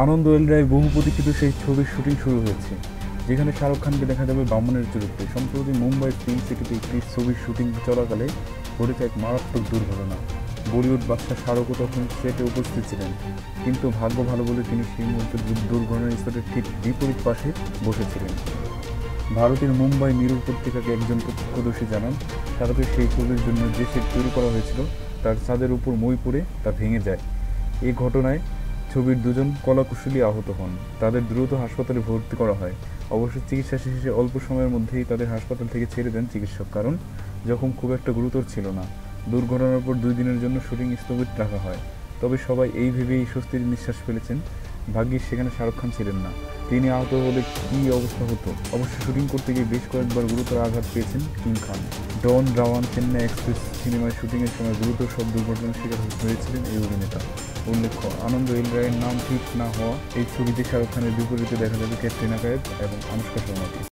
আনন্দ এলরায় বহু প্রতীক্ষিত সেই ছবির শুটিং শুরু হয়েছে, যেখানে শাহরুখ খানকে দেখা যাবে বামনের চরিত্রে। সম্প্রতি মুম্বাই ফিল্ম সিটিতে একটি ছবির শুটিং চলাকালে ঘটেছে এক মারাত্মক দুর্ঘটনা। বলিউড বাদশাহ শাহরুখও তখন সেটে উপস্থিত ছিলেন, কিন্তু ভাগ্য ভালো বলে তিনি সেই মুহূর্তে দুর্ঘটনাস্থলের ঠিক বিপরীত পাশে বসেছিলেন। ভারতের মুম্বাই মিরর পত্রিকাকে একজন প্রত্যক্ষদর্শী জানান, শাহরুখের সেই ছবির জন্য যে সেট তৈরি করা হয়েছিল তার ছাদের উপর মই পড়ে তা ভেঙে যায়। এ ঘটনায় ছবির দুজন কলাকুশলী আহত হন। তাদের দ্রুত হাসপাতালে ভর্তি করা হয়। অবশ্য চিকিৎসা শেষে অল্প সময়ের মধ্যেই তাদের হাসপাতাল থেকে ছেড়ে দেন চিকিৎসক, কারণ জখম খুব একটা গুরুতর ছিল না। দুর্ঘটনার পর 2 দিনের জন্য শুটিং স্থগিত রাখা হয়। তবে সবাই এই ভেবেই স্বস্তির নিঃশ্বাস ফেলেছেন, ভাগ্যিস সেখানে শাহরুখ খান ছিলেন না। তিনি আহত হলে কী অবস্থা হতো। অবশ্য শুটিং করতে গিয়ে বেশ কয়েকবার গুরুতর আঘাত পেয়েছেন কিং খান। ডন ব্রাউন চেন্নাই এক্সপ্রেস সিনেমায় শুটিংয়ের সময় গুরুতর সব দুর্ঘটনার শিকার হয়েছিলেন এই অভিনেতা। উল্লেখ্য, আনন্দ এল রায়ের নাম ঠিক না হওয়া এই ছবিতে শাহরুখ খানের বিপরীতে দেখা যাবে ক্যাটরিনা কাইফ এবং আনুশকা শর্মাকে।